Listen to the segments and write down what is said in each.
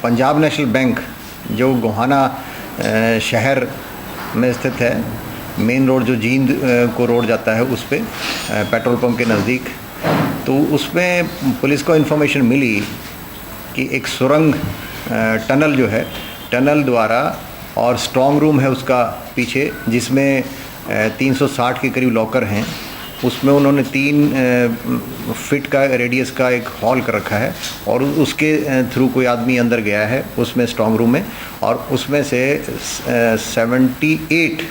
Punjab national bank जो गोहाना शहर में स्थित है, मेन रोड जो जींद को रोड जाता है उस पे पेट्रोल पंप के नज़दीक, तो उसमें पुलिस को इन्फॉर्मेशन मिली कि एक सुरंग टनल जो है, टनल द्वारा और स्ट्रॉन्ग रूम है उसका पीछे, जिसमें 360 के करीब लॉकर हैं, उसमें उन्होंने 3 फीट का रेडियस का एक हॉल कर रखा है और उसके थ्रू कोई आदमी अंदर गया है उसमें स्ट्रॉन्ग रूम में, और उसमें से 78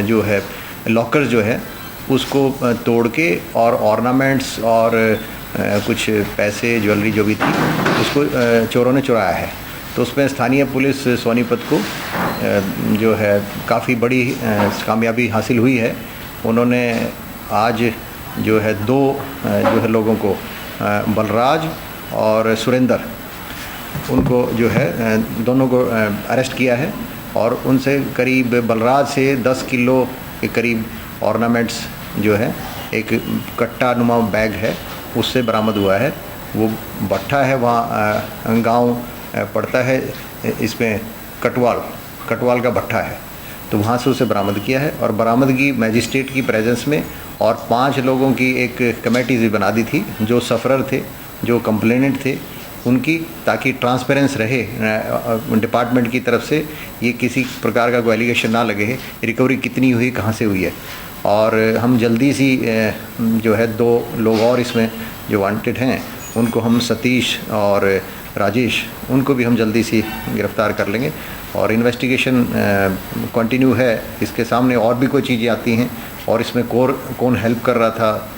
जो है लॉकर जो है उसको तोड़ के और ऑर्नामेंट्स और कुछ पैसे ज्वेलरी जो भी थी उसको चोरों ने चुराया है। तो उसमें स्थानीय पुलिस सोनीपत को जो है काफ़ी बड़ी कामयाबी हासिल हुई है। उन्होंने आज जो है 2 जो है लोगों को, बलराज और सुरेंद्र, उनको जो है दोनों को अरेस्ट किया है और उनसे करीब बलराज से 10 किलो के करीब ऑर्नामेंट्स जो है एक कट्टा नुमा बैग है उससे बरामद हुआ है। वो भट्ठा है, वहाँ गांव पड़ता है, इसमें कटवाल का भट्ठा है, तो वहाँ से उसे बरामद किया है। और बरामदगी मैजिस्ट्रेट की प्रेजेंस में और 5 लोगों की एक कमेटी बना दी थी जो सफ़रर थे, जो कंप्लेनेंट थे उनकी, ताकि ट्रांसपेरेंस रहे डिपार्टमेंट की तरफ से, ये किसी प्रकार का कोई एलिगेशन ना लगे रिकवरी कितनी हुई, कहाँ से हुई है। और हम जल्दी सी जो है 2 लोग और इसमें जो वांटेड हैं उनको, हम सतीश और राजेश, उनको भी हम जल्दी सी गिरफ़्तार कर लेंगे। और इन्वेस्टिगेशन कंटिन्यू है। इसके सामने और भी कोई चीज़ें आती हैं और इसमें कौन हेल्प कर रहा था,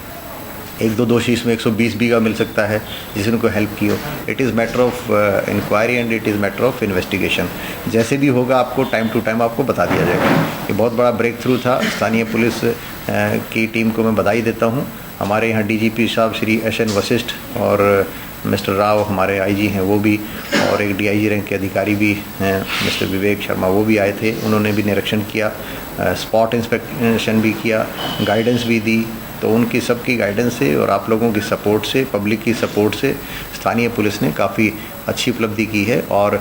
1-2 दोषी इसमें 120 बीघा मिल सकता है जिसने को हेल्प की हो। It is matter of inquiry and it is matter of investigation. जैसे भी होगा आपको टाइम टू टाइम आपको बता दिया जाएगा। ये बहुत बड़ा ब्रेक थ्रू था। स्थानीय पुलिस की टीम को मैं बधाई देता हूँ। हमारे यहाँ डीजीपी साहब श्री SN वशिष्ठ और मिस्टर राव हमारे IG हैं वो भी, और एक DIG रैंक के अधिकारी भी हैं मिस्टर विवेक शर्मा, वो भी आए थे। उन्होंने भी निरीक्षण किया, स्पॉट इंस्पेक्शन भी किया, गाइडेंस भी दी। तो उनकी सबकी गाइडेंस से और आप लोगों की सपोर्ट से, पब्लिक की सपोर्ट से स्थानीय पुलिस ने काफ़ी अच्छी उपलब्धि की है। और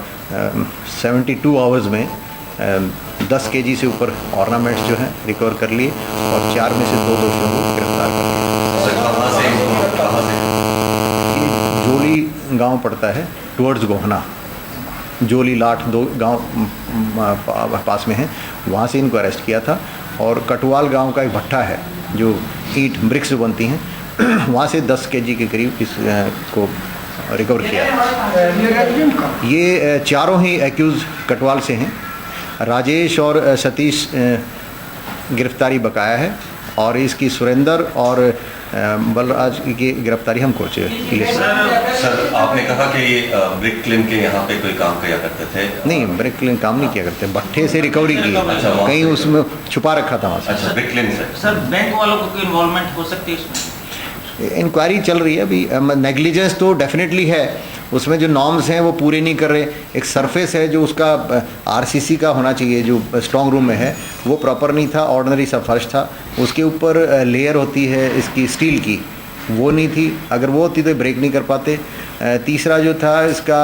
72 आवर्स में 10 kg से ऊपर ऑर्नामेंट्स जो हैं रिकवर कर लिए और 4 में से 2 दोषियों को गिरफ्तार कर लिया। ये जोली गांव पड़ता है टुवर्ड्स गोहाना, जोली लाठ 2 गांव पास में है, वहाँ से इनको अरेस्ट किया था। और कटवाल गांव का एक भट्ठा है जो ईंट ब्रिक्स बनती हैं, वहाँ से 10 kg के करीब इसको रिकवर किया है। ये चारों ही एक्यूज़ कटवाल से हैं। राजेश और सतीश गिरफ्तारी बकाया है और इसकी सुरेंद्र और बलराज की गिरफ्तारी हम कोर्ट से। सर आपने कहा कि ये ब्रिक क्लिन के यहाँ पे कोई काम किया करते थे? नहीं, ब्रिक क्लिन काम नहीं किया करते, भट्ठे से रिकवरी की, कहीं उसमें छुपा रखा था वहाँ से। अच्छा, ब्रिक क्लिन से। सर बैंक वालों को इन्वॉल्वमेंट हो सकती है इसमें? इंक्वायरी चल रही है अभी। नेग्लिजेंस तो डेफिनेटली है, उसमें जो नॉर्म्स हैं वो पूरे नहीं कर रहे। एक सरफेस है जो उसका RCC का होना चाहिए, जो स्ट्रॉन्ग रूम में है वो प्रॉपर नहीं था, ऑर्डिनरी सा फर्श था। उसके ऊपर लेयर होती है इसकी स्टील की, वो नहीं थी। अगर वो होती तो ब्रेक नहीं कर पाते। तीसरा जो था इसका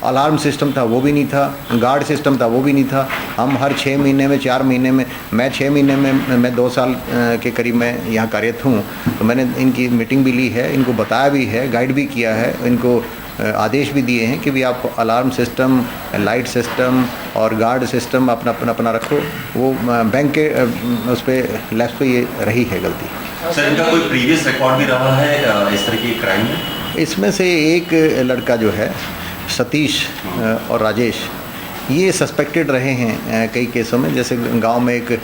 अलार्म सिस्टम था वो भी नहीं था, गार्ड सिस्टम था वो भी नहीं था। हम हर 6 महीने में, 4 महीने में, मैं 6 महीने में, मैं 2 साल के करीब मैं यहाँ कार्यरत हूँ, तो मैंने इनकी मीटिंग भी ली है, इनको बताया भी है, गाइड भी किया है, इनको आदेश भी दिए हैं कि भी आप अलार्म सिस्टम, लाइट सिस्टम और गार्ड सिस्टम अपना रखो। वो बैंक के उस पर लेफ्ट पे ये रही है गलती। सर इनका कोई प्रीवियस रिकॉर्ड भी रहा है इस तरह की क्राइम में? इसमें से एक लड़का जो है सतीश और राजेश, ये सस्पेक्टेड रहे हैं कई केसों में। जैसे गांव में एक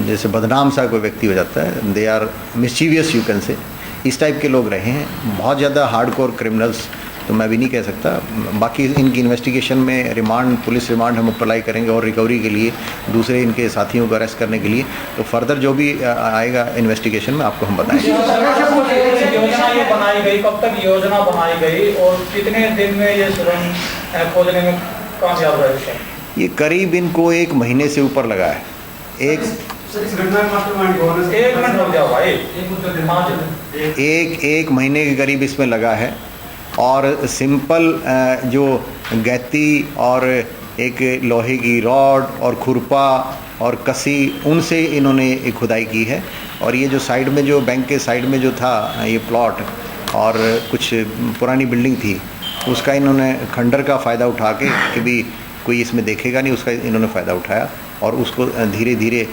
जैसे बदनाम सा कोई व्यक्ति हो जाता है, they are mischievous you can say, इस टाइप के लोग रहे हैं। बहुत ज़्यादा हार्डकोर क्रिमिनल्स तो मैं भी नहीं कह सकता। बाकी इनकी इन्वेस्टिगेशन में रिमांड, पुलिस रिमांड हम अप्लाई करेंगे और रिकवरी के लिए, दूसरे इनके साथियों को अरेस्ट करने के लिए। तो फर्दर जो भी आएगा इन्वेस्टिगेशन में आपको हम बताएंगे। योजना ये बनाई गई, कब तक योजना बनाई गई और कितने दिन में ये सुरंग खोजने में कामयाब रहे? ये करीब इनको 1 महीने से ऊपर लगा है। एक महीने के करीब इसमें लगा है और सिंपल जो गैती और एक लोहे की रॉड और खुरपा और कसी, उनसे इन्होंने खुदाई की है। और ये जो साइड में, जो बैंक के साइड में जो था ये प्लॉट और कुछ पुरानी बिल्डिंग थी, उसका इन्होंने खंडर का फ़ायदा उठा के कि भी कोई इसमें देखेगा नहीं, उसका इन्होंने फ़ायदा उठाया और उसको धीरे धीरे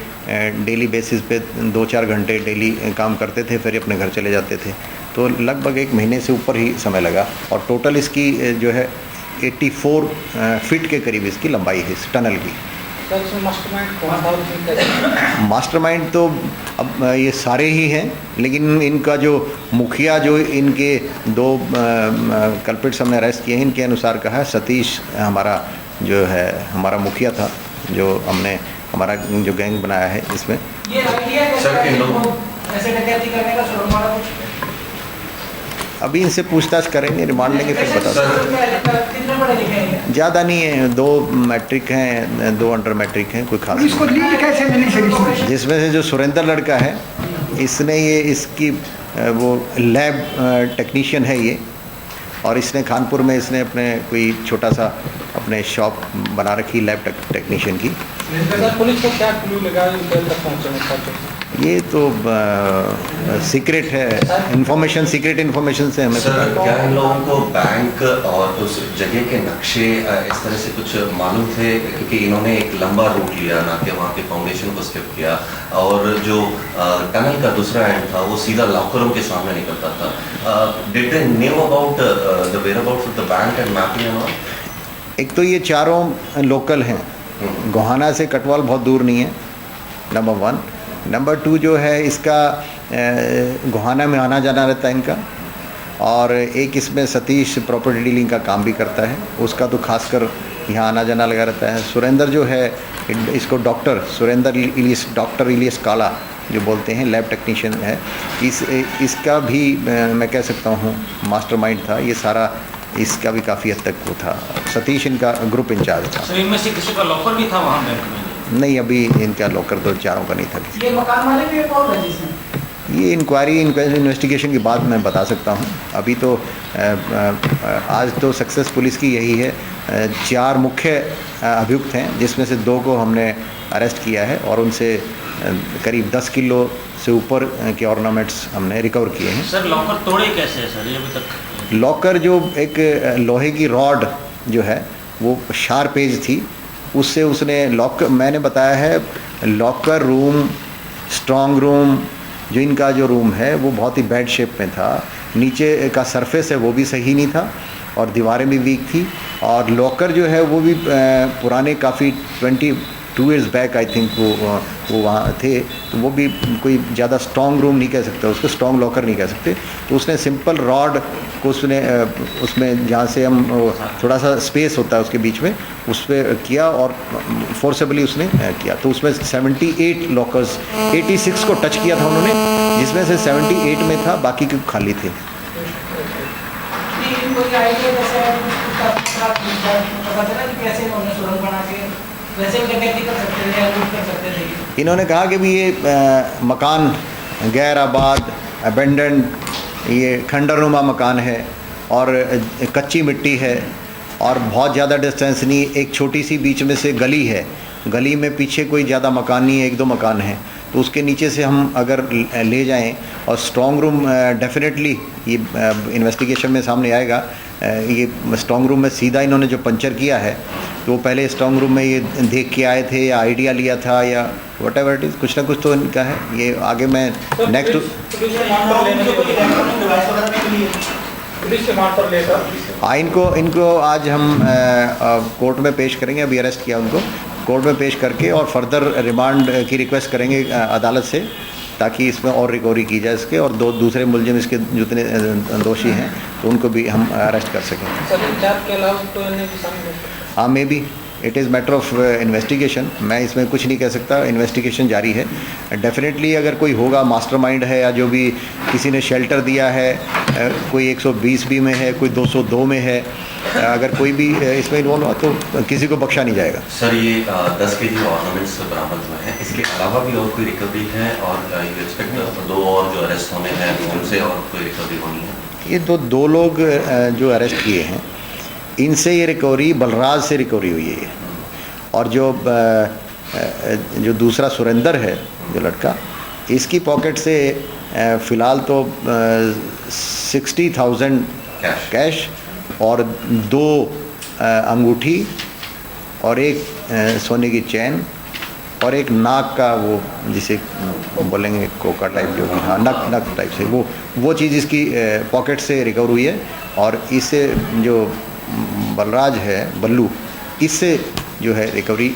डेली बेसिस पे 2-4 घंटे डेली काम करते थे, फिर अपने घर चले जाते थे। तो लगभग 1 महीने से ऊपर ही समय लगा और टोटल इसकी जो है 84 फीट के करीब इसकी लंबाई है इस टनल की। मास्टरमाइंड तो अब ये सारे ही हैं, लेकिन इनका जो मुखिया, जो इनके 2 कल्प्रिट्स हमने अरेस्ट किए हैं, इनके अनुसार कहा सतीश हमारा जो है हमारा मुखिया था, जो हमने हमारा जो गैंग बनाया है इसमें। ये सर के लोग ऐसे डकैती करने का शुरू हमारा कुछ अभी इनसे पूछताछ करेंगे, रिमांड लेंगे, फिर बता सकते। कितने बड़े लिखे हैं? ज़्यादा नहीं है, 2 मैट्रिक हैं, 2 अंडर मैट्रिक हैं, कोई खास इसको लीड कैसे मिली सर इसमें? जिसमें से जो सुरेंद्र लड़का है, इसने ये इसकी वो लैब टेक्नीशियन है ये, और इसने कानपुर में इसने अपने कोई छोटा सा अपने शॉप बना रखी लैब टेक्नीशियन की। सर पुलिस को क्या क्लू लगा जेल तक पहुंचने का? ये तो सीक्रेट है, इंफॉर्मेशन, सीक्रेट इंफॉर्मेशन से हमें सर, क्या इन लोगों को बैंक और उस जगह के नक्शे इस तरह से कुछ मालूम थे? क्योंकि इन्होंने एक लंबा रूट लिया ना कि वहाँ के फाउंडेशन को स्किप किया, और जो टनल का दूसरा एंड था वो सीधा लॉकरों के सामने निकलता था। Did they knew about the whereabouts of the bank and mapping and all? एक तो ये चारों लोकल हैं, गोहाना से कटवाल बहुत दूर नहीं है, नंबर 1। नंबर 2 जो है इसका गोहाना में आना जाना रहता है इनका, और एक इसमें सतीश प्रॉपर्टी डीलिंग का काम भी करता है, उसका तो खासकर यहाँ आना जाना लगा रहता है। सुरेंद्र जो है इसको डॉक्टर डॉक्टर इलियस काला जो बोलते हैं, लैब टेक्नीशियन है, इसका भी मैं कह सकता हूँ मास्टरमाइंड था ये सारा, इसका भी काफ़ी हद तक वो था। सतीश इनका ग्रुप इंचार्ज था। सर इनमें से किसी का लॉकर भी था वहाँ बैंक में? नहीं, अभी इनका लॉकर तो चारों का नहीं था। ये मकान मालिक भी कौन है जिसमें? ये इंक्वायरी इन्वेस्टिगेशन के बाद मैं बता सकता हूँ। अभी तो आज तो सक्सेस पुलिस की यही है, 4 मुख्य अभियुक्त हैं, जिसमें से 2 को हमने अरेस्ट किया है और उनसे करीब 10 किलो से ऊपर के ऑर्नामेंट्स हमने रिकवर किए हैं। सर लॉकर तोड़े कैसे है सर ये अभी तक? लॉकर जो एक लोहे की रॉड जो है वो शार्प एज थी, उससे उसने मैंने बताया है लॉकर रूम, स्ट्रॉन्ग रूम, जो इनका जो रूम है वो बहुत ही बैड शेप में था, नीचे का सरफेस है वो भी सही नहीं था और दीवारें भी वीक थी, और लॉकर जो है वो भी पुराने काफ़ी 22 ईयर्स बैक आई थिंक वो वहाँ थे, तो वो भी कोई ज़्यादा स्ट्रॉन्ग रूम नहीं कह सकते उसको, स्ट्रॉन्ग लॉकर नहीं कह सकते। तो उसने सिंपल रॉड को उसमें जहाँ से हम थोड़ा सा स्पेस होता है उसके बीच में, उस पर किया और फोर्सेबली उसने किया। तो उसमें 78 लॉकर्स, 86 को टच किया था उन्होंने, जिसमें से 78 में था, बाकी के खाली थे। इन्होंने कहा कि भी ये मकान गैर आबाद, अबेंडेंड, ये खंडरनुमा मकान है और कच्ची मिट्टी है और बहुत ज़्यादा डिस्टेंस नहीं, एक छोटी सी बीच में से गली है, गली में पीछे कोई ज़्यादा मकान नहीं है, 1-2 मकान हैं, तो उसके नीचे से हम अगर ले जाएं और स्ट्रॉन्ग रूम डेफिनेटली ये इन्वेस्टिगेशन में सामने आएगा। ये स्ट्रॉन्ग रूम में सीधा इन्होंने जो पंचर किया है, तो वो पहले स्ट्रॉन्ग रूम में ये देख के आए थे या आइडिया लिया था या वट एवर इट इज़, कुछ ना कुछ तो इनका है। ये आगे मैं नेक्स्ट इनको आज हम कोर्ट में पेश करेंगे, अभी अरेस्ट किया उनको, कोर्ट में पेश करके और फर्दर रिमांड की रिक्वेस्ट करेंगे अदालत से, ताकि इसमें और रिकवरी की जाए इसके, और 2 दूसरे मुलजिम इसके जितने दोषी हैं तो उनको भी हम अरेस्ट कर सकें। हाँ, may be it is matter of investigation, मैं इसमें कुछ नहीं कह सकता, इन्वेस्टिगेशन जारी है। डेफिनेटली अगर कोई होगा मास्टरमाइंड है या जो भी किसी ने शेल्टर दिया है, कोई 120 बी में है, कोई 202 में है, अगर कोई भी इसमें इन्वॉल्व हुआ तो किसी को बख्शा नहीं जाएगा। सर ये 10 केजी ऑर्नामेंट्स बरामद हुए हैं, इसके अलावा भी और कोई रिकवरी है और यू एक्सपेक्ट 2 और जो अरेस्ट होने हैं उनसे और कोई रिकवरी होनी है? ये दो लोग जो अरेस्ट किए हैं, इनसे ये रिकवरी बलराज से रिकवरी हुई है। और जो दूसरा सुरेंदर है जो लड़का, इसकी पॉकेट से फ़िलहाल तो 60,000 कैश और 2 अंगूठी और एक सोने की चैन और एक नाक का वो जिसे बोलेंगे कोका टाइप जो भी, हाँ नक टाइप से वो चीज़ इसकी पॉकेट से रिकवर हुई है। और इससे जो बलराज है, बल्लू, इससे जो है रिकवरी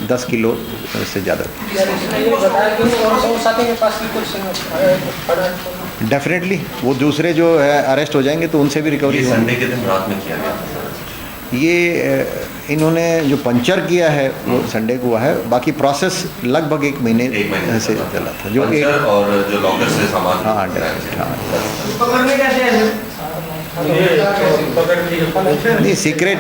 10 किलो से ज़्यादा। डेफिनेटली वो दूसरे जो है अरेस्ट हो जाएंगे तो उनसे भी रिकवरी होगी। संडे के दिन रात में किया गया था। ये इन्होंने जो पंचर किया है वो संडे को हुआ है, बाकी प्रोसेस लगभग 1 महीने से चला था। जो पंचर और जो लॉकर से सामान, हाँ पकड़ने कैसे नहीं सीक्रेट